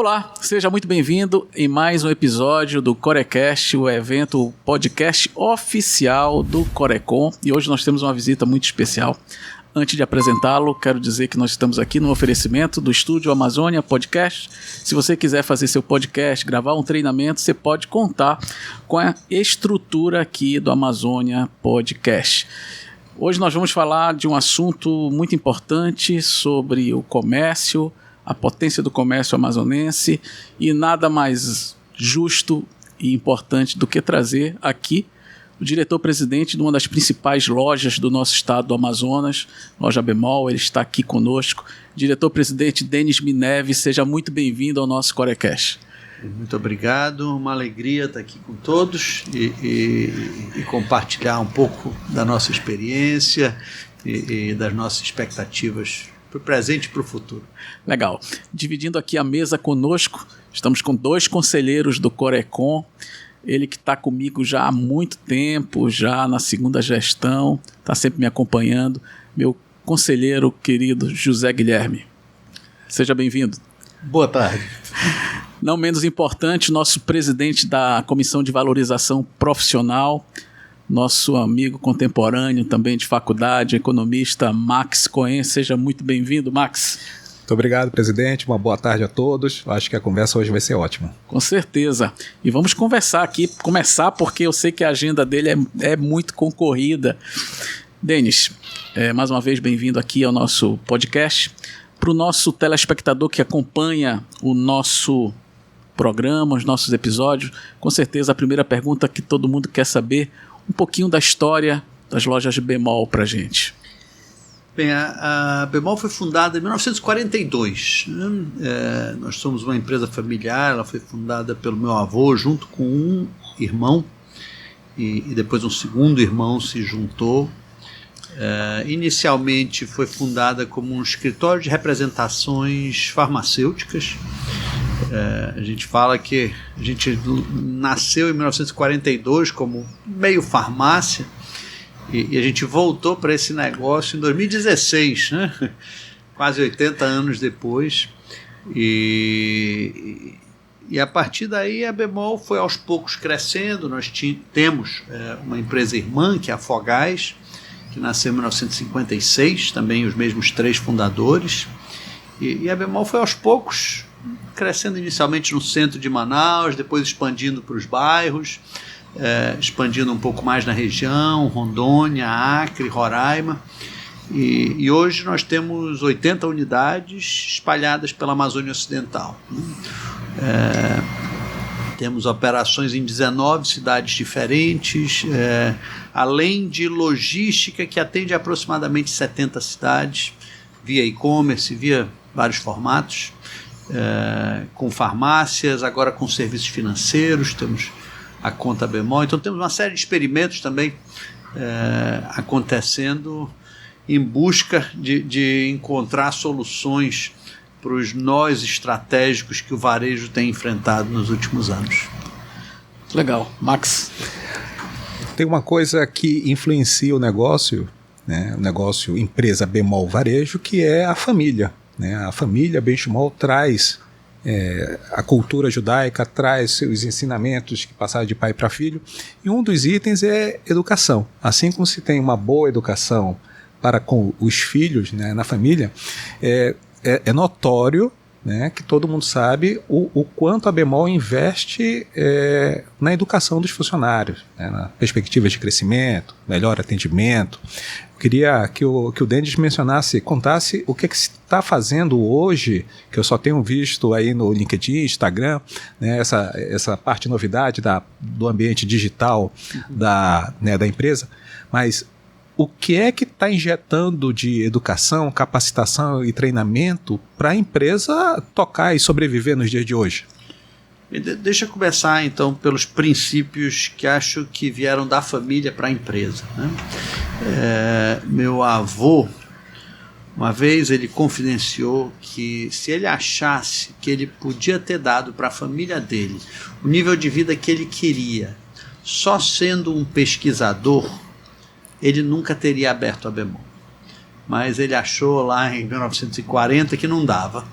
Olá, seja muito bem-vindo em mais um episódio do Corecast, o evento, o podcast oficial do Corecon. E hoje nós temos uma visita muito especial. Antes de apresentá-lo, quero dizer que nós estamos aqui no oferecimento do Estúdio Amazônia Podcast. Se você quiser fazer seu podcast, gravar um treinamento, você pode contar com a estrutura aqui do Amazônia Podcast. Hoje nós vamos falar de um assunto muito importante sobre o comércio, a potência do comércio amazonense, e nada mais justo e importante do que trazer aqui o diretor-presidente de uma das principais lojas do nosso estado do Amazonas, Loja Bemol. Ele está aqui conosco. Diretor-presidente Denis Mineve, seja muito bem-vindo ao nosso Corecast. Muito obrigado, uma alegria estar aqui com todos e compartilhar um pouco da nossa experiência e das nossas expectativas para o presente e para o futuro. Legal. Dividindo aqui a mesa conosco, estamos com dois conselheiros do Corecon. Ele que está comigo já há muito tempo, já na segunda gestão, está sempre me acompanhando, meu conselheiro querido José Guilherme. Seja bem-vindo. Boa tarde. Não menos importante, nosso presidente da Comissão de Valorização Profissional, nosso amigo contemporâneo também de faculdade, economista Max Cohen. Seja muito bem-vindo, Max. Muito obrigado, presidente. Uma boa tarde a todos. Acho que a conversa hoje vai ser ótima. Com certeza. E vamos conversar aqui, começar porque eu sei que a agenda dele é muito concorrida. Denis, mais uma vez bem-vindo aqui ao nosso podcast. Para o nosso telespectador que acompanha o nosso programa, os nossos episódios, com certeza a primeira pergunta que todo mundo quer saber, um pouquinho da história das lojas Bemol para a gente. Bem, a Bemol foi fundada em 1942. Nós somos uma empresa familiar, ela foi fundada pelo meu avô junto com um irmão e depois um segundo irmão se juntou. Inicialmente foi fundada como um escritório de representações farmacêuticas. A gente fala que a gente nasceu em 1942 como meio farmácia e a gente voltou para esse negócio em 2016, né? Quase 80 anos depois. E a partir daí a Bemol foi aos poucos crescendo. Nós temos uma empresa irmã, que é a Fogás, que nasceu em 1956, também os mesmos três fundadores. E a Bemol foi aos poucos crescendo inicialmente no centro de Manaus, depois expandindo para os bairros, expandindo um pouco mais na região, Rondônia, Acre, Roraima. E hoje nós temos 80 unidades espalhadas pela Amazônia Ocidental. Temos operações em 19 cidades diferentes, além de logística que atende aproximadamente 70 cidades, via e-commerce, via vários formatos, com farmácias, agora com serviços financeiros, temos a conta Bemol. Então temos uma série de experimentos também acontecendo em busca de encontrar soluções para os nós estratégicos que o varejo tem enfrentado nos últimos anos. Legal. Max? Tem uma coisa que influencia o negócio, né? O negócio empresa Bemol Varejo, que é a família. Né? A família Benchimol traz a cultura judaica, traz seus ensinamentos que passaram de pai para filho, e um dos itens é educação. Assim como se tem uma boa educação para com os filhos, né, na família, é notório, né, que todo mundo sabe o quanto a Bemol investe na educação dos funcionários, né, na perspectiva de crescimento, melhor atendimento. Eu queria que o Denis contasse o que se está fazendo hoje, que eu só tenho visto aí no LinkedIn, Instagram, né, essa parte novidade do ambiente digital da empresa, mas o que é que está injetando de educação, capacitação e treinamento para a empresa tocar e sobreviver nos dias de hoje? Deixa eu começar então pelos princípios que acho que vieram da família para a empresa, né? Meu avô, uma vez ele confidenciou que se ele achasse que ele podia ter dado para a família dele o nível de vida que ele queria, só sendo um pesquisador, ele nunca teria aberto a Bemol. Mas ele achou lá em 1940 que não dava.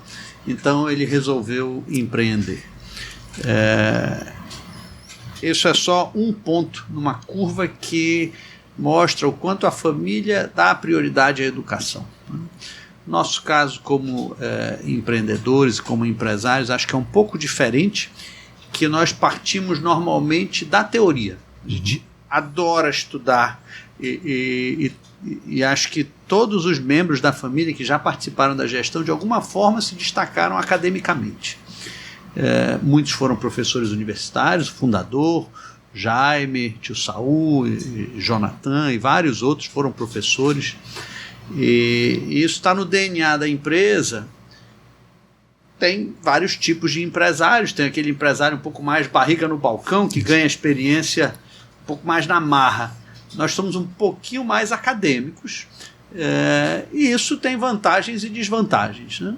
então ele resolveu empreender. Isso é só um ponto numa curva que mostra o quanto a família dá prioridade à educação. Nosso caso como empreendedores, como empresários, acho que é um pouco diferente, que nós partimos normalmente da teoria. A gente adora estudar e acho que todos os membros da família que já participaram da gestão, de alguma forma, se destacaram academicamente. Muitos foram professores universitários, o fundador, Jaime, tio Saul, Jonathan e vários outros foram professores. E isso está no DNA da empresa. Tem vários tipos de empresários. Tem aquele empresário um pouco mais barriga no balcão, que ganha experiência um pouco mais na marra. Nós somos um pouquinho mais acadêmicos, e isso tem vantagens e desvantagens, né?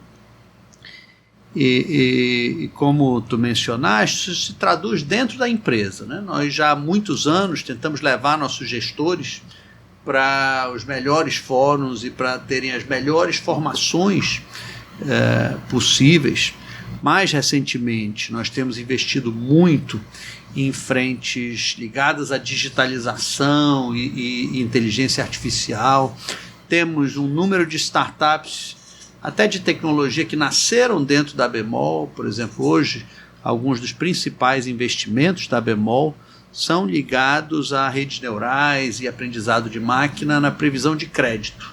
E como tu mencionaste, isso se traduz dentro da empresa, né? Nós já há muitos anos tentamos levar nossos gestores para os melhores fóruns e para terem as melhores formações possíveis. Mais recentemente, nós temos investido muito em frentes ligadas à digitalização e inteligência artificial. Temos um número de startups, até de tecnologia, que nasceram dentro da Bemol. Por exemplo, hoje, alguns dos principais investimentos da Bemol são ligados a redes neurais e aprendizado de máquina na previsão de crédito.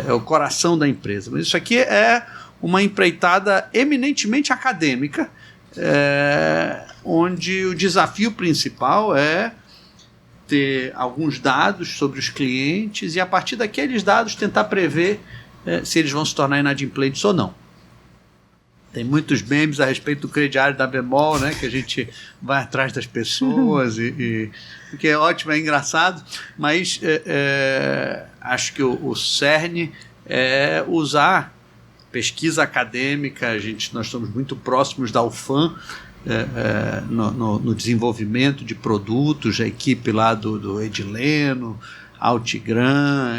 É o coração da empresa. Mas isso aqui é uma empreitada eminentemente acadêmica, onde o desafio principal é ter alguns dados sobre os clientes e, a partir daqueles dados, tentar prever se eles vão se tornar inadimplentes ou não. Tem muitos memes a respeito do crediário da Bemol, né, que a gente vai atrás das pessoas, o que é ótimo, é engraçado, mas acho que o cerne é usar pesquisa acadêmica. Nós estamos muito próximos da UFAM, no desenvolvimento de produtos, a equipe lá do Edileno, Altigran,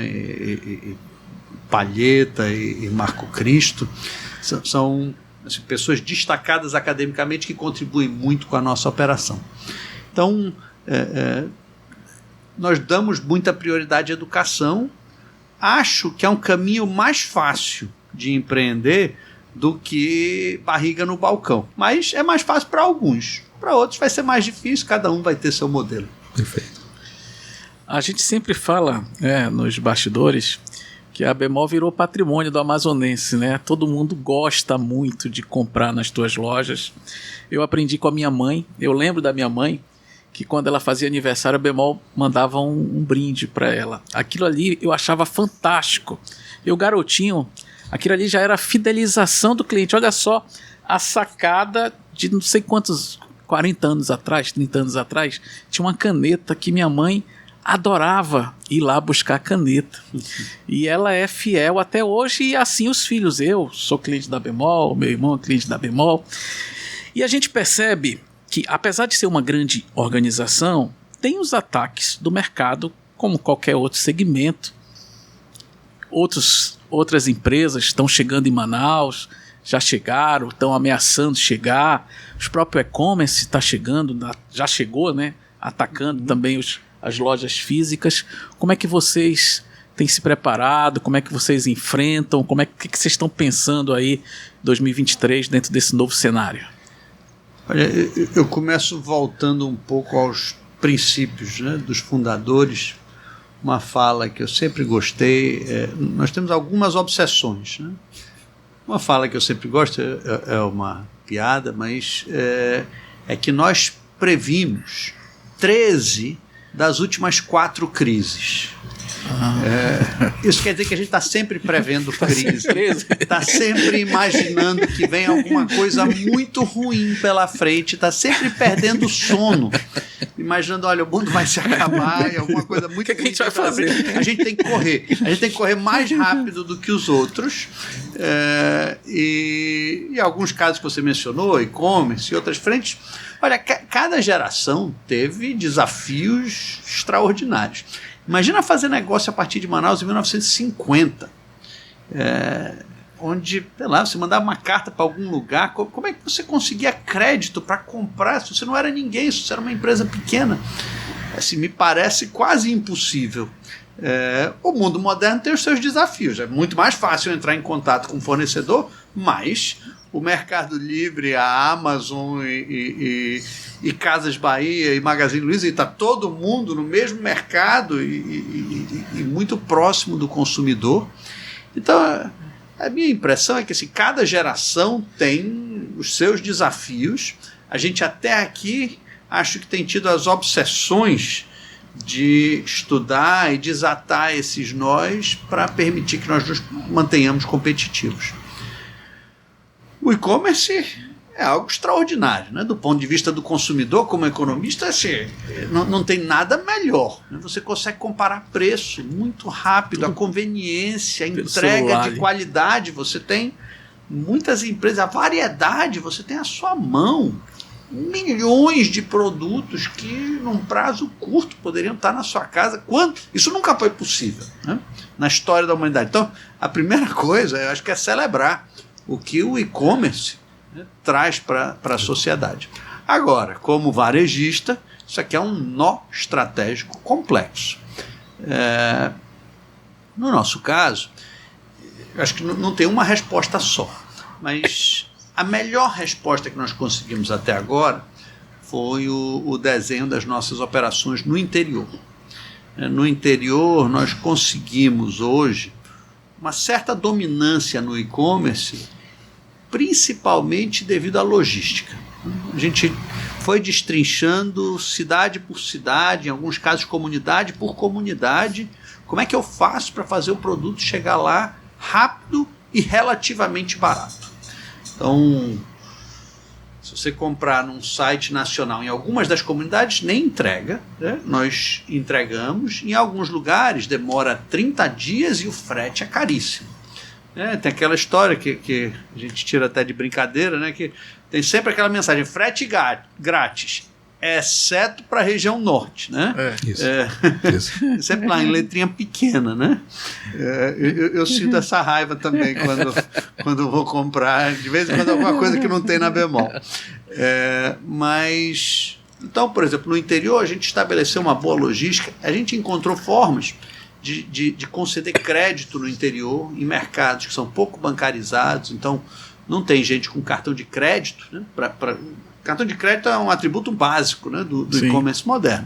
Palheta e Marco Cristo, são assim, pessoas destacadas academicamente que contribuem muito com a nossa operação. Então, nós damos muita prioridade à educação. Acho que é um caminho mais fácil de empreender do que barriga no balcão. Mas é mais fácil para alguns. Para outros vai ser mais difícil, cada um vai ter seu modelo. Perfeito. A gente sempre fala nos bastidores que a Bemol virou patrimônio do amazonense, né? Todo mundo gosta muito de comprar nas tuas lojas. Eu aprendi com a minha mãe, eu lembro da minha mãe, que quando ela fazia aniversário, a Bemol mandava um brinde para ela. Aquilo ali eu achava fantástico. Eu, garotinho, aquilo ali já era a fidelização do cliente. Olha só a sacada de não sei quantos, 40 anos atrás, 30 anos atrás, tinha uma caneta que minha mãe adorava ir lá buscar caneta. E ela é fiel até hoje, e assim os filhos. Eu sou cliente da Bemol, meu irmão é cliente da Bemol. E a gente percebe que, apesar de ser uma grande organização, tem os ataques do mercado, como qualquer outro segmento. Outras empresas estão chegando em Manaus, já chegaram, estão ameaçando chegar. Os próprios e-commerce está chegando, já chegou, né? Atacando também as lojas físicas. Como é que vocês têm se preparado? Como é que vocês enfrentam? Que vocês estão pensando aí em 2023 dentro desse novo cenário? Olha, eu começo voltando um pouco aos princípios, né, dos fundadores. Uma fala que eu sempre gostei. Nós temos algumas obsessões, né? Uma fala que eu sempre gosto, é uma piada, mas é que nós previmos 13 das últimas 4 crises. Isso quer dizer que a gente está sempre prevendo crise, está sempre imaginando que vem alguma coisa muito ruim pela frente, está sempre perdendo o sono, imaginando, olha, o mundo vai se acabar e alguma coisa muito ruim. Que a gente vai fazer? A gente tem que correr mais rápido do que os outros, e alguns casos que você mencionou, e-commerce e outras frentes. Olha, cada geração teve desafios extraordinários. Imagina fazer negócio a partir de Manaus em 1950. onde, sei lá, você mandava uma carta para algum lugar, como é que você conseguia crédito para comprar se você não era ninguém, se você era uma empresa pequena? Assim, me parece quase impossível. O mundo moderno tem os seus desafios. É muito mais fácil entrar em contato com o fornecedor, mas o Mercado Livre, a Amazon e Casas Bahia e Magazine Luiza, está todo mundo no mesmo mercado e muito próximo do consumidor. Então, a minha impressão é que assim, cada geração tem os seus desafios. A gente até aqui acho que tem tido as obsessões de estudar e desatar esses nós para permitir que nós nos mantenhamos competitivos. O e-commerce é algo extraordinário, né? Do ponto de vista do consumidor, como economista, assim, não tem nada melhor, né? Você consegue comparar preço muito rápido, a conveniência, a entrega de qualidade, você tem muitas empresas, a variedade, você tem à sua mão. Milhões de produtos que num prazo curto poderiam estar na sua casa. Isso nunca foi possível, né, na história da humanidade. Então, a primeira coisa, eu acho que é celebrar o que o e-commerce, né, traz para a sociedade. Agora, como varejista, isso aqui é um nó estratégico complexo. No nosso caso, eu acho que não tem uma resposta só, mas a melhor resposta que nós conseguimos até agora foi o desenho das nossas operações no interior. No interior, nós conseguimos hoje uma certa dominância no e-commerce, principalmente devido à logística. A gente foi destrinchando cidade por cidade, em alguns casos comunidade por comunidade, como é que eu faço para fazer o produto chegar lá rápido e relativamente barato. Então, se você comprar num site nacional em algumas das comunidades, nem entrega, né? Nós entregamos. Em alguns lugares demora 30 dias e o frete é caríssimo. Tem aquela história que a gente tira até de brincadeira, né? Que tem sempre aquela mensagem, frete grátis, exceto para a região norte, né? Isso. Sempre lá em letrinha pequena, né? Eu sinto essa raiva também quando vou comprar, de vez em quando, alguma coisa que não tem na bemol. Mas, então, por exemplo, no interior a gente estabeleceu uma boa logística, a gente encontrou formas de conceder crédito no interior, em mercados que são pouco bancarizados, então não tem gente com cartão de crédito, né? Cartão de crédito é um atributo básico, né, do e-commerce moderno.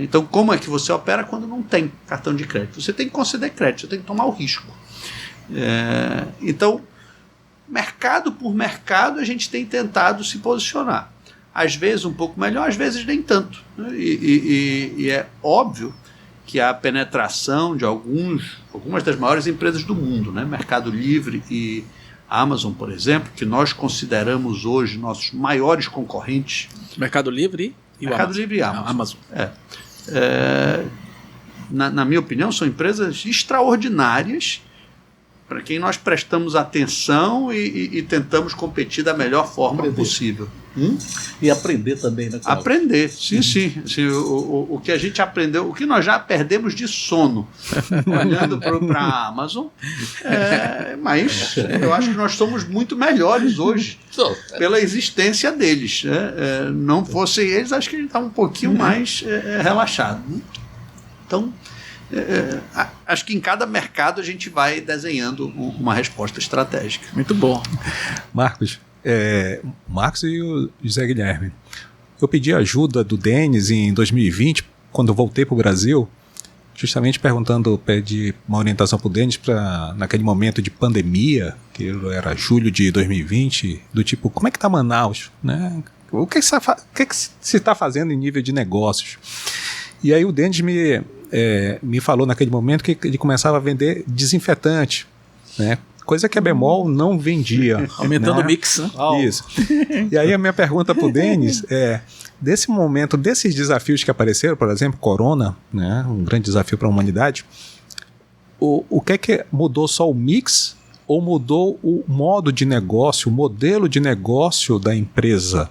Então, como é que você opera quando não tem cartão de crédito? Você tem que conceder crédito, você tem que tomar o risco. Então, mercado por mercado, a gente tem tentado se posicionar. Às vezes um pouco melhor, às vezes nem tanto. Né? E é óbvio que a penetração de algumas das maiores empresas do mundo, né, Mercado Livre e Amazon, por exemplo, que nós consideramos hoje nossos maiores concorrentes. Mercado Livre e Mercado Livre e Amazon. Na minha opinião, são empresas extraordinárias para quem nós prestamos atenção e tentamos competir da melhor forma possível. E aprender também, né, Cláudio? Aprender, sim. O que a gente aprendeu, o que nós já perdemos de sono olhando para a Amazon, mas eu acho que nós somos muito melhores hoje pela existência deles. Não fossem eles, acho que a gente está um pouquinho mais relaxado. Então, acho que em cada mercado a gente vai desenhando uma resposta estratégica. Muito bom. Marcos e o José Guilherme, eu pedi ajuda do Denis em 2020, quando eu voltei para o Brasil, justamente pedi uma orientação para o Denis naquele momento de pandemia, que era julho de 2020, do tipo, como é que está Manaus? Né? O que se está fazendo em nível de negócios? E aí o Denis me falou naquele momento que ele começava a vender desinfetante, né? Coisa que a Bemol não vendia. Aumentando o mix. Né? Isso. E aí a minha pergunta para o Denis desse momento, desses desafios que apareceram, por exemplo, Corona, né, um grande desafio para a humanidade, o que mudou só o mix ou mudou o modo de negócio, o modelo de negócio da empresa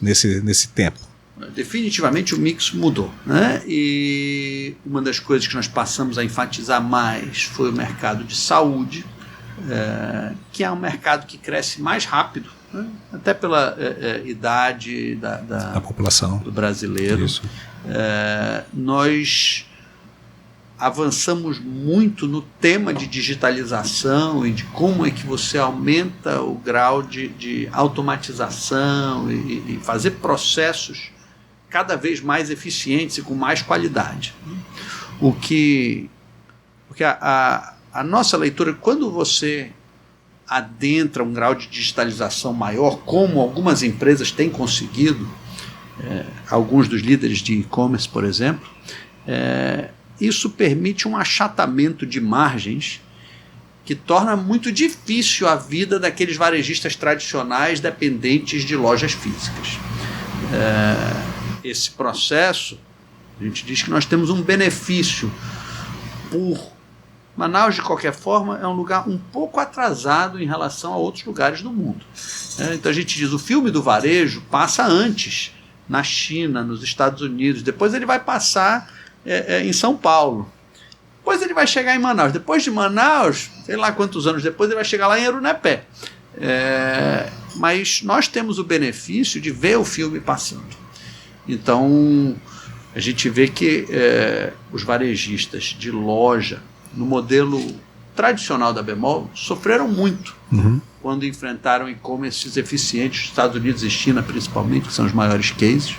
nesse tempo? Definitivamente o mix mudou, né? E uma das coisas que nós passamos a enfatizar mais foi o mercado de saúde, que é um mercado que cresce mais rápido, né? Até pela idade da população do brasileiro. Isso. Nós avançamos muito no tema de digitalização e de como é que você aumenta o grau de automatização e fazer processos cada vez mais eficientes e com mais qualidade. Porque a nossa leitura, quando você adentra um grau de digitalização maior, como algumas empresas têm conseguido, alguns dos líderes de e-commerce, por exemplo, isso permite um achatamento de margens que torna muito difícil a vida daqueles varejistas tradicionais dependentes de lojas físicas. Esse processo, a gente diz que nós temos um benefício por Manaus, de qualquer forma, é um lugar um pouco atrasado em relação a outros lugares do mundo. Então a gente diz, o filme do varejo passa antes na China, nos Estados Unidos, depois ele vai passar em São Paulo, depois ele vai chegar em Manaus, depois de Manaus, sei lá quantos anos depois, ele vai chegar lá em Erunepé. Mas nós temos o benefício de ver o filme passando. Então a gente vê que os varejistas de loja no modelo tradicional da Bemol sofreram muito quando enfrentaram e-commerces eficientes dos Estados Unidos e China, principalmente, que são os maiores cases.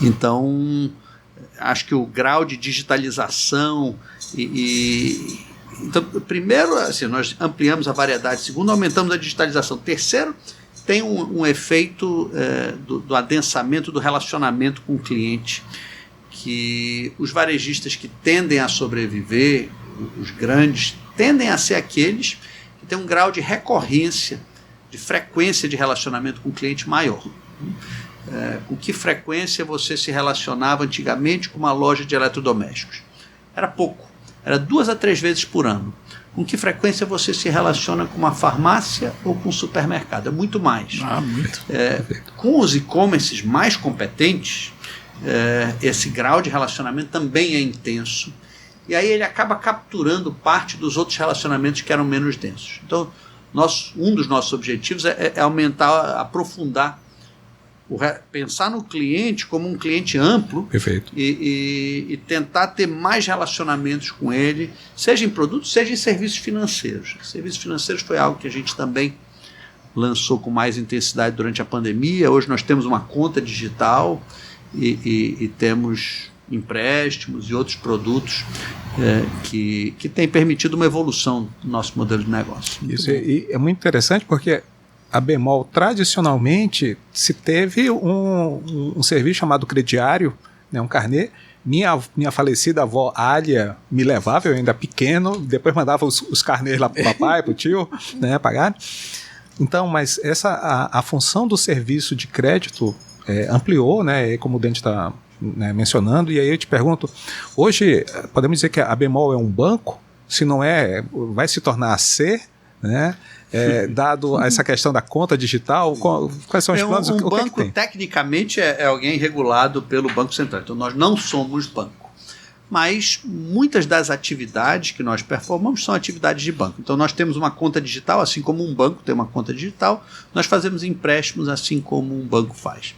Então acho que o grau de digitalização então, primeiro, assim, nós ampliamos a variedade. Segundo, aumentamos a digitalização. Terceiro, tem um efeito do adensamento do relacionamento com o cliente, que os varejistas que tendem a sobreviver, os grandes, tendem a ser aqueles que têm um grau de recorrência, de frequência de relacionamento com o cliente maior. Com que frequência você se relacionava antigamente com uma loja de eletrodomésticos? Era pouco, era 2 a 3 vezes por ano. Com que frequência você se relaciona com uma farmácia ou com um supermercado? É muito mais. Muito. Com os e-commerces mais competentes, esse grau de relacionamento também é intenso, e aí ele acaba capturando parte dos outros relacionamentos que eram menos densos. Então, um dos nossos objetivos é aumentar, aprofundar, pensar no cliente como um cliente amplo. Perfeito. E tentar ter mais relacionamentos com ele, seja em produtos, seja em serviços financeiros. Serviços financeiros foi algo que a gente também lançou com mais intensidade durante a pandemia. Hoje nós temos uma conta digital e temos empréstimos e outros produtos que têm permitido uma evolução do nosso modelo de negócio. Isso é muito interessante porque a Bemol tradicionalmente se teve um serviço chamado crediário, né, um carnê. Minha falecida avó Alia me levava, eu ainda pequeno, depois mandava os carnês lá para o papai, para o tio, né, pagar. Então, mas a função do serviço de crédito ampliou, né, como o Dente está mencionando, e aí eu te pergunto, hoje podemos dizer que a Bemol é um banco? Se não vai se tornar a ser, né? Dado essa questão da conta digital, quais são os planos? Um banco, tecnicamente, é alguém regulado pelo Banco Central, então nós não somos banco. Mas muitas das atividades que nós performamos são atividades de banco. Então nós temos uma conta digital, assim como um banco tem uma conta digital, nós fazemos empréstimos assim como um banco faz.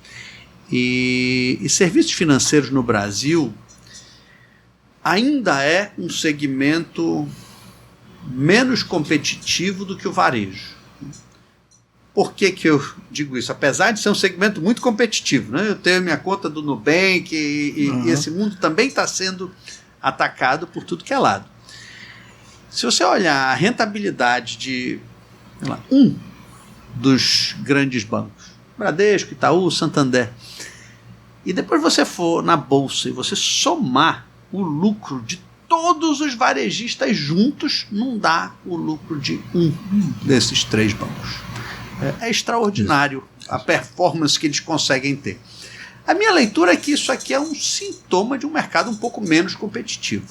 E serviços financeiros no Brasil ainda é um segmento menos competitivo do que o varejo. Por que eu digo isso? Apesar de ser um segmento muito competitivo, né? Eu tenho minha conta do Nubank e esse mundo também está sendo atacado por tudo que é lado. Se você olhar a rentabilidade de um dos grandes bancos, Bradesco, Itaú, Santander, e depois você for na bolsa e você somar o lucro de todos os varejistas juntos, não dá o lucro de um desses 3 bancos. É extraordinário a performance que eles conseguem ter. A minha leitura é que isso aqui é um sintoma de um mercado um pouco menos competitivo.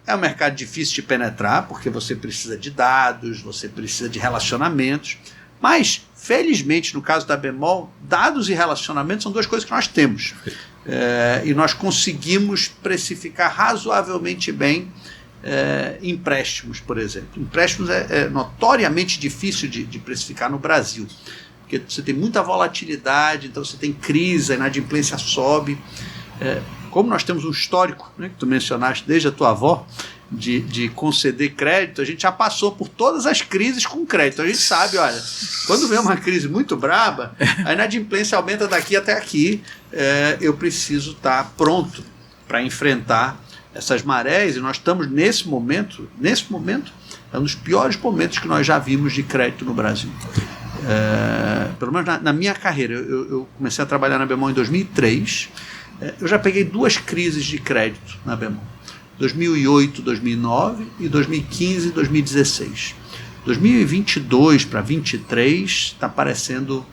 É um mercado difícil de penetrar, porque você precisa de dados, você precisa de relacionamentos, mas, felizmente, no caso da Bemol, dados e relacionamentos são 2 coisas que nós temos. E nós conseguimos precificar razoavelmente bem empréstimos, por exemplo. Empréstimos é notoriamente difícil de precificar no Brasil, porque você tem muita volatilidade, então você tem crise, a inadimplência sobe. Como nós temos um histórico, né, que tu mencionaste desde a tua avó, de conceder crédito, a gente já passou por todas as crises com crédito. A gente sabe, olha, quando vem uma crise muito braba, a inadimplência aumenta daqui até aqui, eu preciso estar pronto para enfrentar essas marés, e nós estamos nesse momento, é um dos piores momentos que nós já vimos de crédito no Brasil. Pelo menos na minha carreira, eu comecei a trabalhar na Bemol em 2003, eu já peguei 2 crises de crédito na Bemol. 2008, 2009 e 2015, 2016. 2022 para 2023 está parecendo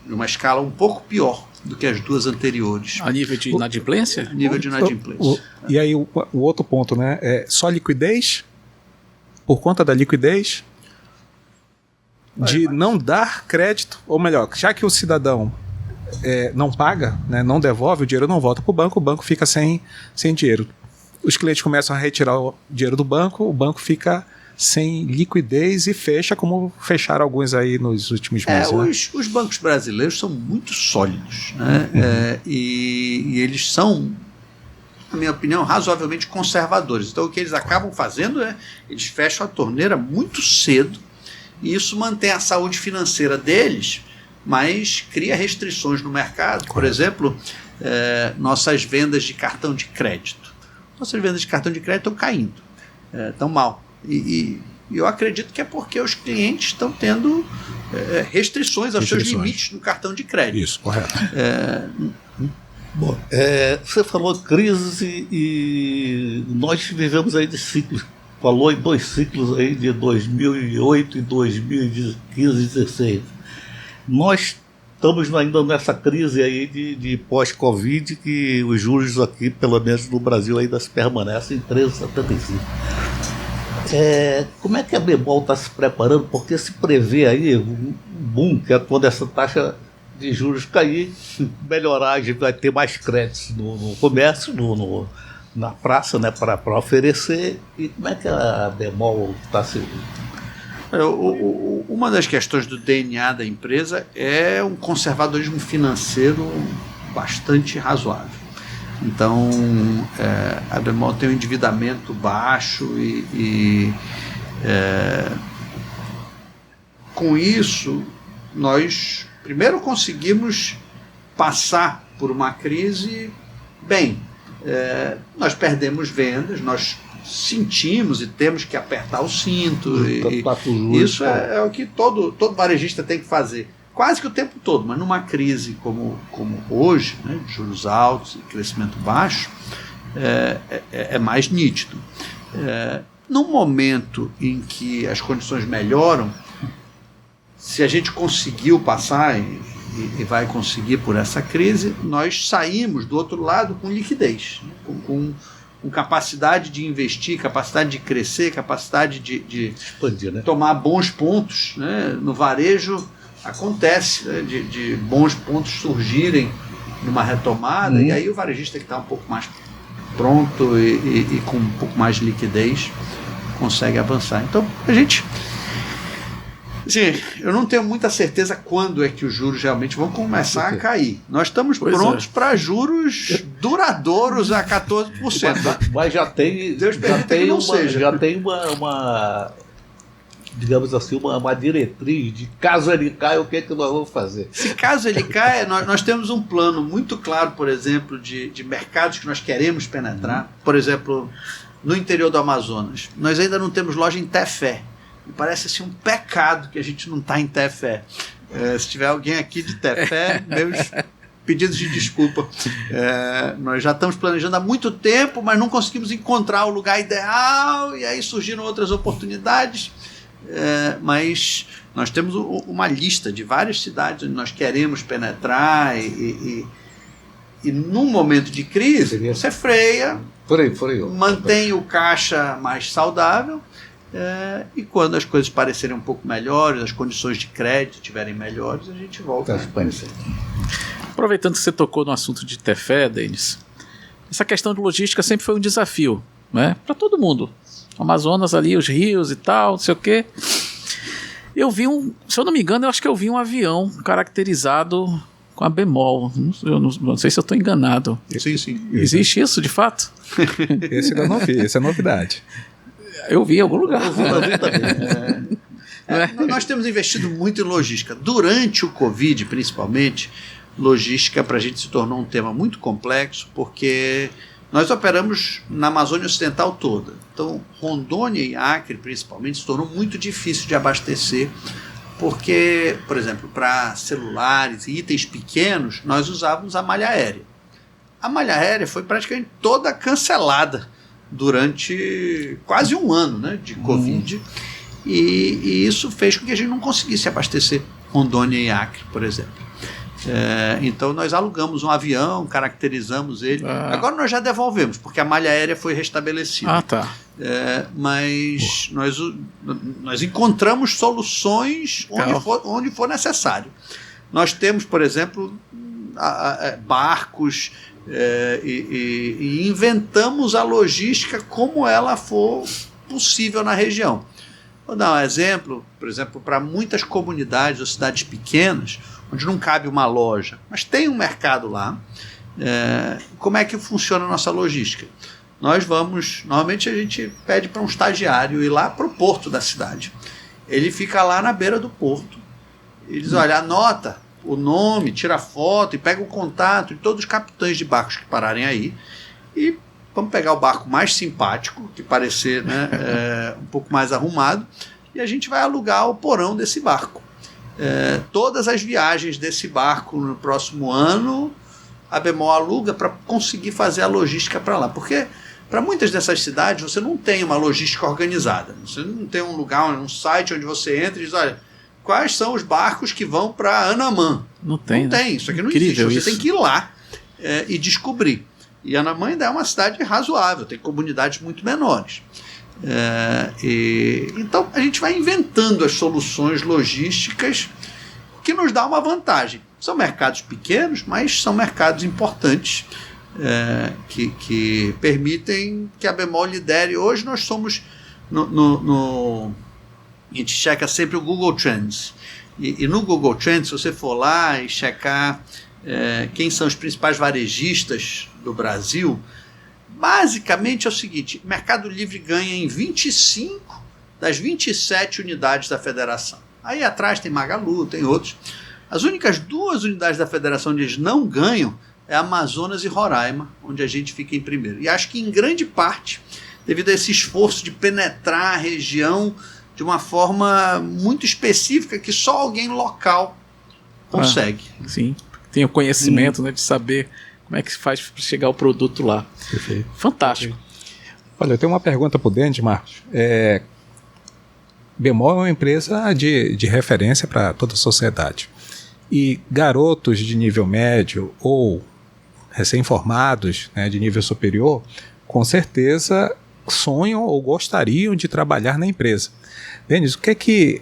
uma escala um pouco pior do que as 2 anteriores. A nível de inadimplência? Nível de inadimplência. E aí o outro ponto, né? É só liquidez? Por conta da liquidez? De não dar crédito, ou melhor, já que o cidadão não paga, né, não devolve, o dinheiro não volta para o banco fica sem dinheiro. Os clientes começam a retirar o dinheiro do banco, o banco fica sem liquidez e fecha, como fecharam alguns aí nos últimos meses. Os bancos brasileiros são muito sólidos, né? E eles são, na minha opinião, razoavelmente conservadores. Então o que eles acabam fazendo eles fecham a torneira muito cedo, e isso mantém a saúde financeira deles, mas cria restrições no mercado. Por exemplo, nossas vendas de cartão de crédito. Nossas vendas de cartão de crédito estão caindo, estão mal. E eu acredito que é porque os clientes estão tendo restrições aos seus limites no cartão de crédito. Isso, correto. Bom, você falou crise e nós vivemos aí de ciclos. Falou em 2 ciclos aí de 2008 e 2015 e 2016. Nós estamos ainda nessa crise aí de pós-Covid, que os juros aqui, pelo menos no Brasil, ainda permanecem em 13,75. Como é que a Bemol está se preparando? Porque se prevê aí um boom, que é quando essa taxa de juros cair, melhorar, a gente vai ter mais créditos no comércio, na praça, né, para oferecer. E como é que a Bemol está se... Uma das questões do DNA da empresa é um conservadorismo financeiro bastante razoável. Então, a Bemol tem um endividamento baixo e com isso, nós primeiro conseguimos passar por uma crise bem. Nós perdemos vendas, nós sentimos e temos que apertar o cinto. Isso é o que todo varejista tem que fazer, quase que o tempo todo. Mas numa crise como hoje, né, de juros altos e crescimento baixo, é mais nítido. No momento em que as condições melhoram, se a gente conseguiu passar e vai conseguir por essa crise, nós saímos do outro lado com liquidez, né, com capacidade de investir, capacidade de crescer, capacidade de expandir, né? Tomar bons pontos, né? No varejo acontece, né, de bons pontos surgirem numa retomada, e aí o varejista que está um pouco mais pronto e com um pouco mais de liquidez consegue avançar. Então a gente... Assim, eu não tenho muita certeza quando é que os juros realmente vão começar a cair. Nós estamos prontos para juros duradouros a 14%. Mas já tem, Deus permita que não seja. Já tem uma digamos assim, uma diretriz de caso ele caia, o que é que nós vamos fazer? Se caso ele caia, nós temos um plano muito claro, por exemplo, de mercados que nós queremos penetrar. Por exemplo, no interior do Amazonas, nós ainda não temos loja em Tefé. Me parece assim um pecado que a gente não está em Tefé. Se tiver alguém aqui de Tefé, meus pedidos de desculpa. Nós já estamos planejando há muito tempo, mas não conseguimos encontrar o lugar ideal, e aí surgiram outras oportunidades. Mas nós temos uma lista de várias cidades onde nós queremos penetrar, e num momento de crise, você freia, mantém o caixa mais saudável. E quando as coisas parecerem um pouco melhores, as condições de crédito estiverem melhores, a gente volta a expandir. Aproveitando que você tocou no assunto de Tefé, Denis, essa questão de logística sempre foi um desafio, né, para todo mundo. Amazonas ali, os rios e tal, não sei o quê. Eu vi se eu não me engano, eu acho que eu vi um avião caracterizado com a bemol. Eu não sei se eu estou enganado. Sim. Existe isso, de fato? Esse eu não vi, essa é novidade. Eu vi em algum lugar. Eu vi também. Nós temos investido muito em logística. Durante o Covid, principalmente, logística para a gente se tornou um tema muito complexo, porque nós operamos na Amazônia Ocidental toda. Então, Rondônia e Acre, principalmente, se tornou muito difícil de abastecer, porque, por exemplo, para celulares e itens pequenos, nós usávamos a malha aérea. A malha aérea foi praticamente toda cancelada durante quase um ano, né, de Covid. E isso fez com que a gente não conseguisse abastecer Rondônia e Acre, por exemplo. Então nós alugamos um avião, caracterizamos ele. Agora nós já devolvemos, porque a malha aérea foi restabelecida. Tá. Mas nós encontramos soluções onde for necessário. Nós temos, por exemplo, barcos e inventamos a logística como ela for possível na região. Vou dar um exemplo, por exemplo, para muitas comunidades ou cidades pequenas, onde não cabe uma loja, mas tem um mercado lá. Como é que funciona a nossa logística? Normalmente a gente pede para um estagiário ir lá para o porto da cidade. Ele fica lá na beira do porto e diz, olha, anota o nome, tira foto e pega o contato de todos os capitães de barcos que pararem aí e vamos pegar o barco mais simpático, que parecer, né, um pouco mais arrumado, e a gente vai alugar o porão desse barco. Todas as viagens desse barco no próximo ano, a Bemol aluga para conseguir fazer a logística para lá. Porque para muitas dessas cidades você não tem uma logística organizada. Você não tem um lugar, um site onde você entra e diz, olha, quais são os barcos que vão para Anamã? Não tem. Isso aqui não existe. Você tem que ir lá e descobrir. E Anamã ainda é uma cidade razoável, tem comunidades muito menores. Então a gente vai inventando as soluções logísticas que nos dá uma vantagem. São mercados pequenos, mas são mercados importantes que permitem que a Bemol lidere. Hoje nós somos a gente checa sempre o Google Trends. E no Google Trends, se você for lá e checar quem são os principais varejistas do Brasil, basicamente é o seguinte: Mercado Livre ganha em 25 das 27 unidades da federação. Aí atrás tem Magalu, tem outros. As únicas 2 unidades da federação onde eles não ganham é Amazonas e Roraima, onde a gente fica em primeiro. E acho que em grande parte, devido a esse esforço de penetrar a região de uma forma muito específica que só alguém local consegue. Sim, tem o conhecimento, né, de saber como é que se faz para chegar o produto lá. Perfeito. Fantástico. Olha, eu tenho uma pergunta por dentro, Marcos. Bemol é uma empresa de referência para toda a sociedade. E garotos de nível médio ou recém-formados, né, de nível superior, com certeza sonham ou gostariam de trabalhar na empresa. Denis, o que é que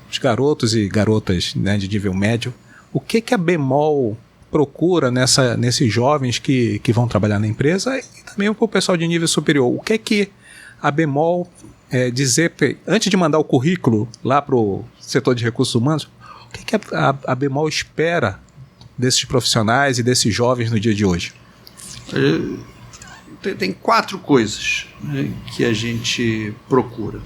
os garotos e garotas, né, de nível médio, o que a Bemol procura nesses jovens que vão trabalhar na empresa e também para o pessoal de nível superior? O que é que a Bemol dizer, antes de mandar o currículo lá para o setor de recursos humanos, o que a Bemol espera desses profissionais e desses jovens no dia de hoje? Tem 4 coisas, né, que a gente procura.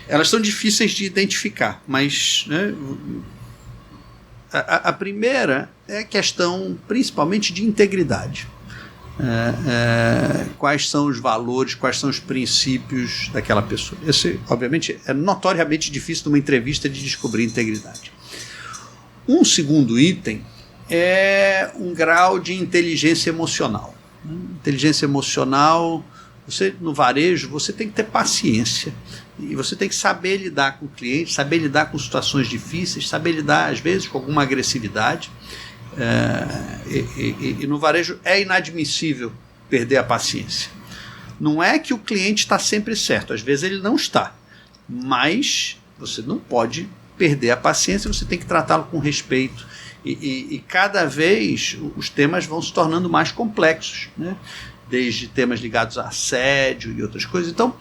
Elas são difíceis de identificar, mas, né, a primeira é a questão principalmente de integridade. Quais são os valores, quais são os princípios daquela pessoa. Esse, obviamente, é notoriamente difícil numa entrevista de descobrir integridade. Um segundo item é um grau de inteligência emocional. Inteligência emocional, no varejo, você tem que ter paciência. E você tem que saber lidar com o cliente, saber lidar com situações difíceis, saber lidar, às vezes, com alguma agressividade. E no varejo é inadmissível perder a paciência. Não é que o cliente está sempre certo, às vezes ele não está, mas você não pode perder a paciência, você tem que tratá-lo com respeito. E cada vez os temas vão se tornando mais complexos, né? desde temas ligados a assédio e outras coisas. Então,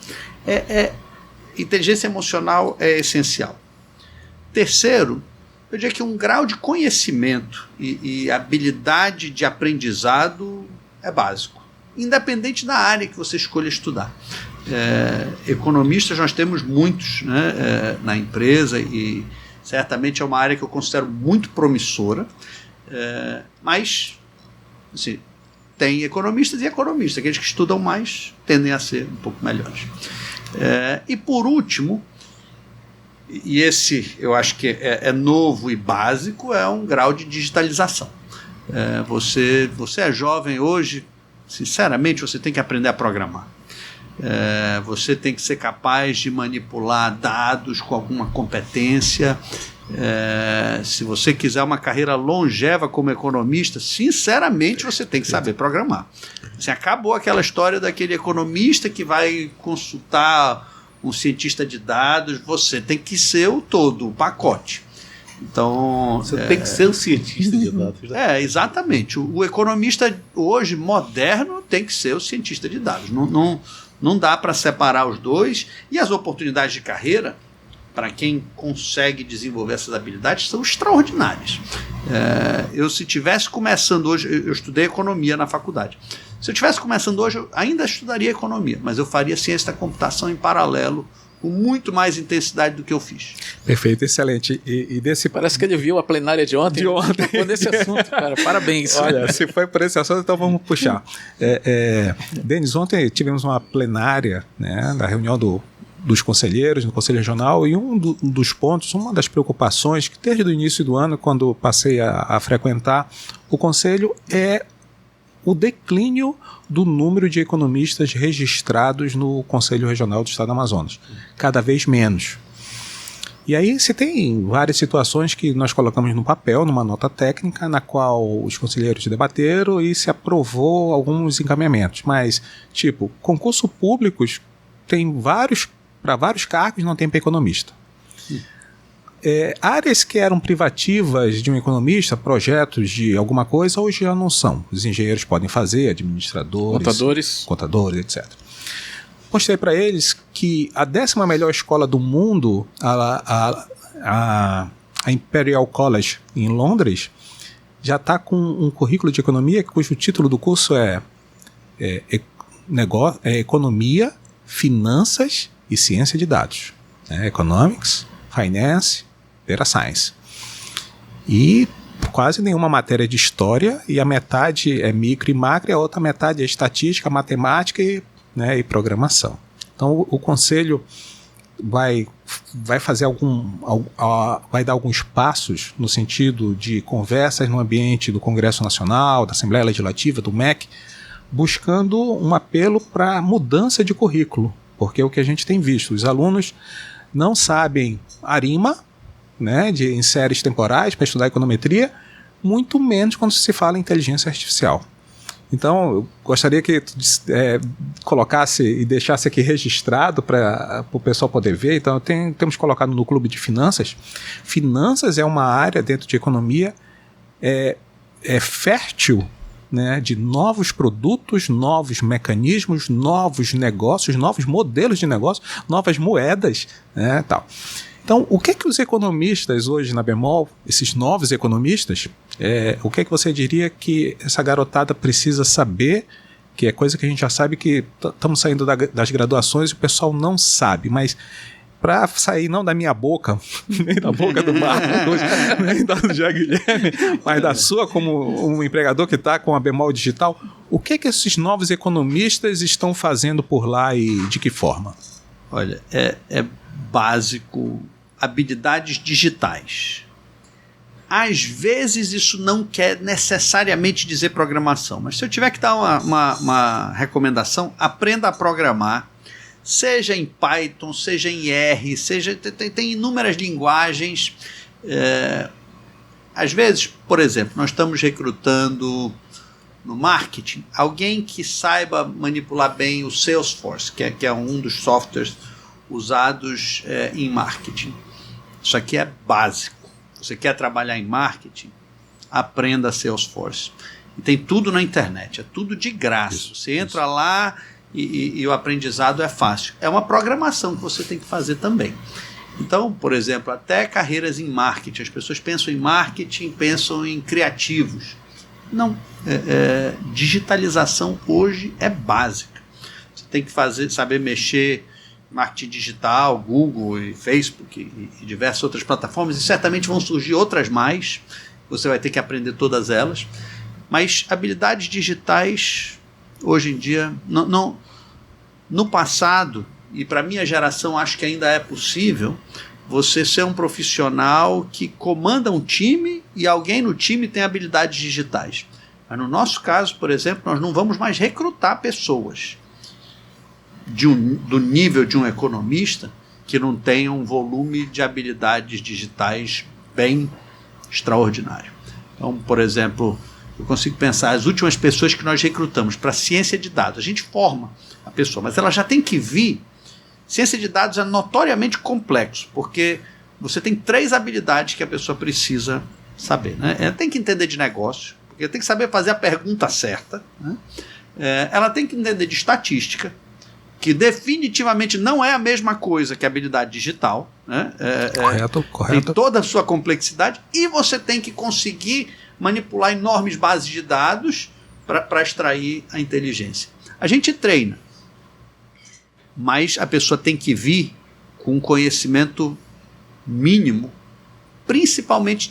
inteligência emocional é essencial. Terceiro, eu diria que um grau de conhecimento e habilidade de aprendizado é básico, independente da área que você escolha estudar. Economistas nós temos muitos, né, na empresa, e certamente é uma área que eu considero muito promissora, mas assim, tem economistas e economistas. Aqueles que estudam mais tendem a ser um pouco melhores. E por último, e esse eu acho que é novo e básico, é um grau de digitalização. Você é jovem hoje, sinceramente, você tem que aprender a programar. Você tem que ser capaz de manipular dados com alguma competência. Se você quiser uma carreira longeva como economista, sinceramente você tem que saber programar. Assim, acabou aquela história daquele economista que vai consultar um cientista de dados. Você tem que ser o todo, o pacote. Então, você tem que ser um cientista de dados. Exatamente. O economista hoje, moderno, tem que ser o cientista de dados. Não dá para separar os dois, e as oportunidades de carreira, para quem consegue desenvolver essas habilidades, são extraordinárias. Se estivesse começando hoje, eu estudei economia na faculdade. Se eu estivesse começando hoje, eu ainda estudaria economia, mas eu faria ciência da computação em paralelo, com muito mais intensidade do que eu fiz. Perfeito, excelente. Parece que ele viu a plenária de ontem. Nesse assunto, cara. Parabéns. Olha, se foi por esse assunto, então vamos puxar. Denis, ontem tivemos uma plenária, né, da reunião dos conselheiros no Conselho Regional, e dos pontos, uma das preocupações que desde o início do ano, quando passei a frequentar o Conselho, é o declínio do número de economistas registrados no Conselho Regional do Estado do Amazonas. Cada vez menos. E aí você tem várias situações que nós colocamos no papel, numa nota técnica, na qual os conselheiros debateram e se aprovou alguns encaminhamentos. Mas, tipo, concursos públicos tem para vários cargos, não tem para economista. Áreas que eram privativas de um economista, projetos de alguma coisa, hoje já não são. Os engenheiros podem fazer, administradores, contadores, etc. Mostrei para eles que a 10ª melhor escola do mundo, a Imperial College em Londres, já está com um currículo de economia cujo título do curso é Economia, Finanças e Ciência de Dados. Economics, Finance, Data Science. E quase nenhuma matéria de história, e a metade é micro e macro, e a outra metade é estatística, matemática e programação. Então o Conselho vai fazer vai dar alguns passos no sentido de conversas no ambiente do Congresso Nacional, da Assembleia Legislativa, do MEC, buscando um apelo para mudança de currículo, porque é o que a gente tem visto, os alunos não sabem arima, em séries temporais para estudar econometria, muito menos quando se fala em inteligência artificial. Então, eu gostaria que colocasse e deixasse aqui registrado para o pessoal poder ver. Então, temos colocado no Clube de Finanças. Finanças é uma área dentro de economia fértil, de novos produtos, novos mecanismos, novos negócios, novos modelos de negócio, novas moedas, tal. Então, o que os economistas hoje na Bemol, esses novos economistas, o que você diria que essa garotada precisa saber, que é coisa que a gente já sabe que estamos saindo das graduações e o pessoal não sabe, mas para sair não da minha boca, nem da boca do Marcos, nem da do Jean Guilherme, mas da sua como um empregador que está com a Bemol Digital, o que esses novos economistas estão fazendo por lá e de que forma? Olha, é básico, habilidades digitais. Às vezes isso não quer necessariamente dizer programação, mas se eu tiver que dar uma recomendação, aprenda a programar, seja em Python, seja em R, tem inúmeras linguagens. Às vezes, por exemplo, nós estamos recrutando no marketing alguém que saiba manipular bem o Salesforce, que é um dos softwares usados em marketing. Isso aqui é básico. Você quer trabalhar em marketing? Aprenda Salesforce. E tem tudo na internet, é tudo de graça. Você entra lá e o aprendizado é fácil. É uma programação que você tem que fazer também. Então, por exemplo, até carreiras em marketing. As pessoas pensam em marketing, pensam em criativos. Não. Digitalização hoje é básica. Você tem que saber mexer em marketing digital, Google e Facebook e diversas outras plataformas. E certamente vão surgir outras mais. Você vai ter que aprender todas elas. Mas habilidades digitais, hoje em dia, no passado, e para a minha geração acho que ainda é possível, você ser um profissional que comanda um time e alguém no time tem habilidades digitais. Mas no nosso caso, por exemplo, nós não vamos mais recrutar pessoas do nível de um economista que não tenha um volume de habilidades digitais bem extraordinário. Então, por exemplo, eu consigo pensar as últimas pessoas que nós recrutamos para ciência de dados. A gente forma a pessoa, mas ela já tem que vir. Ciência de dados é notoriamente complexo, porque você tem 3 habilidades que a pessoa precisa saber, né? Ela tem que entender de negócio, porque tem que saber fazer a pergunta certa, né? Ela tem que entender de estatística, que definitivamente não é a mesma coisa que a habilidade digital, né? Correto. Tem toda a sua complexidade, e você tem que conseguir manipular enormes bases de dados para extrair a inteligência. A gente treina, mas a pessoa tem que vir com um conhecimento mínimo, principalmente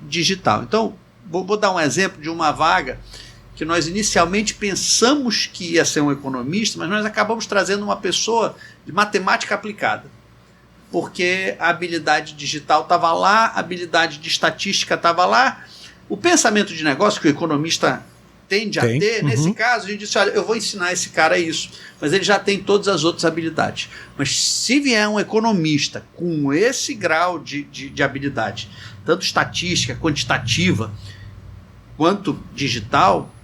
digital. Então, vou dar um exemplo de uma vaga que nós inicialmente pensamos que ia ser um economista, mas nós acabamos trazendo uma pessoa de matemática aplicada, porque a habilidade digital estava lá, a habilidade de estatística estava lá, o pensamento de negócio que o economista tende a ter, nesse caso, a gente disse, olha, eu vou ensinar esse cara isso, mas ele já tem todas as outras habilidades. Mas se vier um economista com esse grau de habilidade, tanto estatística, quantitativa, quanto digital,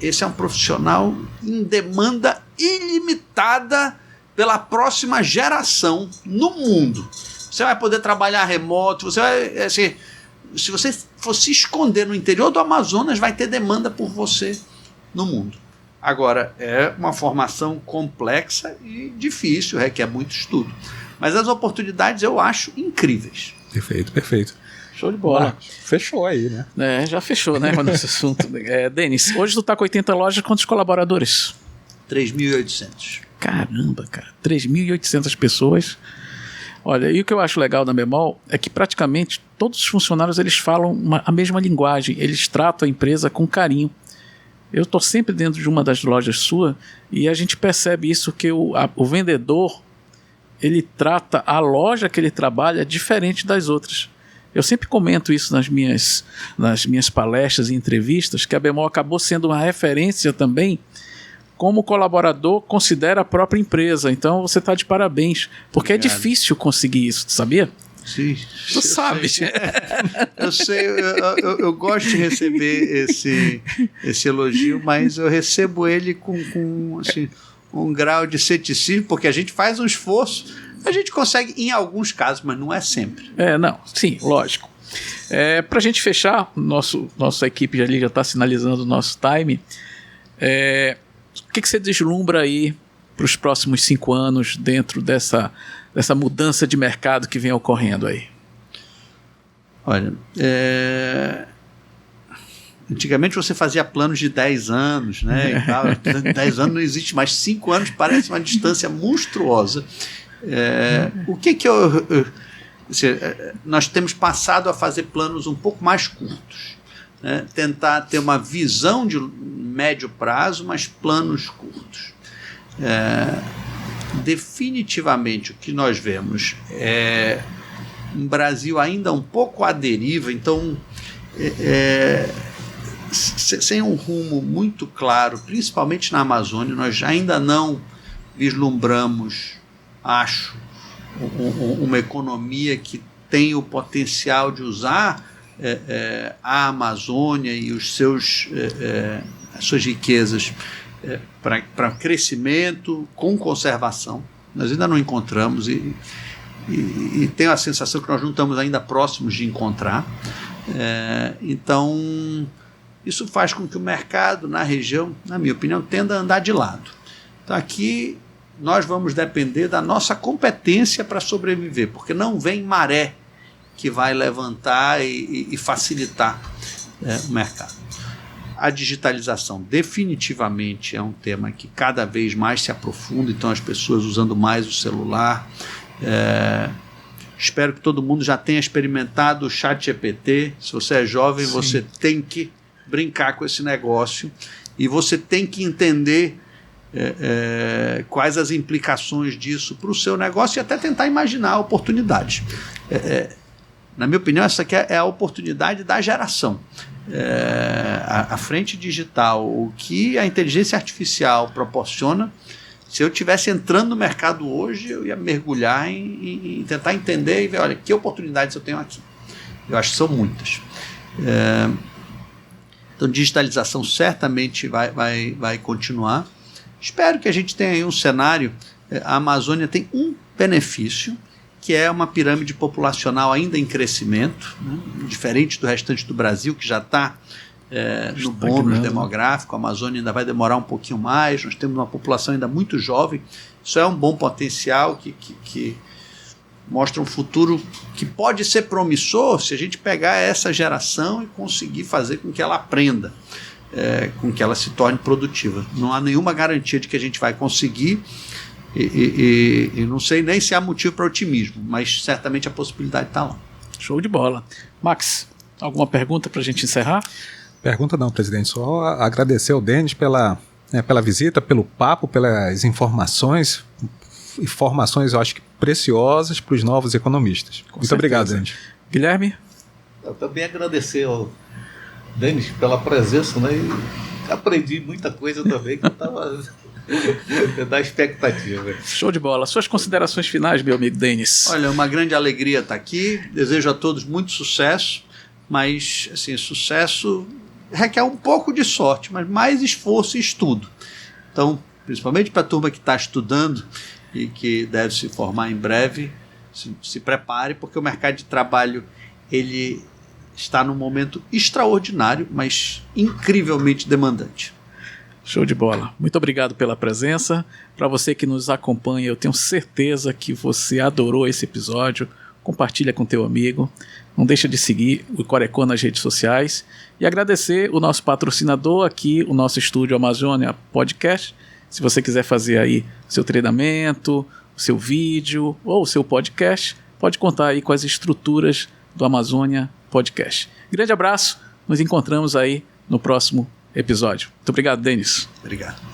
esse é um profissional em demanda ilimitada pela próxima geração no mundo. Você vai poder trabalhar remoto, você vai... Assim, se você for se esconder no interior do Amazonas, vai ter demanda por você no mundo. Agora, é uma formação complexa e difícil, requer muito estudo. Mas as oportunidades eu acho incríveis. Perfeito. Show de bola. Fechou aí, né? Já fechou, né, nesse assunto. Denis, hoje tu tá com 80 lojas, quantos colaboradores? 3.800. Caramba, cara, 3.800 pessoas. Olha, e o que eu acho legal da Bemol é que praticamente todos os funcionários eles falam a mesma linguagem, eles tratam a empresa com carinho. Eu estou sempre dentro de uma das lojas sua e a gente percebe isso, que o vendedor ele trata a loja que ele trabalha diferente das outras. Eu sempre comento isso nas minhas palestras e entrevistas, que a Bemol acabou sendo uma referência também como o colaborador considera a própria empresa. Então você está de parabéns, porque obrigado. É difícil conseguir isso, tu sabia? Sim. Tu sabe. Eu sei, eu gosto de receber esse elogio, mas eu recebo ele com assim, um grau de ceticismo, porque a gente faz um esforço, a gente consegue em alguns casos, mas não é sempre. Não, sim, lógico. Para a gente fechar, nossa equipe ali já está sinalizando o nosso time. O que você deslumbra aí para os próximos 5 anos dentro dessa mudança de mercado que vem ocorrendo aí? Olha, antigamente você fazia planos de 10 anos, né? E tal. 10 anos não existe mais, 5 anos parece uma distância monstruosa. O que nós temos passado a fazer planos um pouco mais curtos, né? Tentar ter uma visão de médio prazo, mas planos curtos. Definitivamente o que nós vemos é um Brasil ainda um pouco à deriva, então sem um rumo muito claro, principalmente na Amazônia. Nós ainda não vislumbramos, acho, uma economia que tem o potencial de usar a Amazônia e as suas riquezas para crescimento com conservação. Nós ainda não encontramos e tenho a sensação que nós não estamos ainda próximos de encontrar. Então isso faz com que o mercado na região, na minha opinião, tenda a andar de lado. Então aqui nós vamos depender da nossa competência para sobreviver, porque não vem maré que vai levantar e facilitar o mercado. A digitalização definitivamente é um tema que cada vez mais se aprofunda, então as pessoas usando mais o celular. Espero que todo mundo já tenha experimentado o ChatGPT. Se você é jovem, sim, você tem que brincar com esse negócio e você tem que entender quais as implicações disso para o seu negócio e até tentar imaginar oportunidades. Na minha opinião, essa aqui é a oportunidade da geração. A frente digital, o que a inteligência artificial proporciona, se eu estivesse entrando no mercado hoje, eu ia mergulhar em tentar entender e ver, olha, que oportunidades eu tenho aqui. Eu acho que são muitas. Então, digitalização certamente vai continuar. Espero que a gente tenha aí um cenário. A Amazônia tem um benefício, que é uma pirâmide populacional ainda em crescimento, né? Diferente do restante do Brasil, que já está no bônus demográfico. A Amazônia ainda vai demorar um pouquinho mais, nós temos uma população ainda muito jovem. Isso é um bom potencial que mostra um futuro que pode ser promissor se a gente pegar essa geração e conseguir fazer com que ela aprenda, com que ela se torne produtiva. Não há nenhuma garantia de que a gente vai conseguir, e não sei nem se há motivo para otimismo, mas certamente a possibilidade está lá. Show de bola. Max, alguma pergunta para a gente encerrar? Pergunta não, presidente. Só agradecer ao Denis pela visita, pelo papo, pelas informações eu acho que preciosas para os novos economistas. Muito obrigado, Denis. Guilherme? Eu também agradecer ao Denis pela presença, né? E aprendi muita coisa também que eu estava da expectativa. Show de bola. Suas considerações finais, meu amigo Denis. Olha, uma grande alegria estar aqui. Desejo a todos muito sucesso, mas assim, sucesso requer um pouco de sorte, mas mais esforço e estudo. Então, principalmente para a turma que está estudando e que deve se formar em breve, se prepare, porque o mercado de trabalho ele está num momento extraordinário, mas incrivelmente demandante. Show de bola. Muito obrigado pela presença. Para você que nos acompanha, eu tenho certeza que você adorou esse episódio. Compartilha com teu amigo. Não deixa de seguir o Corecon nas redes sociais. E agradecer o nosso patrocinador aqui, o nosso estúdio Amazônia Podcast. Se você quiser fazer aí seu treinamento, o seu vídeo ou o seu podcast, pode contar aí com as estruturas do Amazônia Podcast. Grande abraço. Nos encontramos aí no próximo episódio. Muito obrigado, Denis. Obrigado.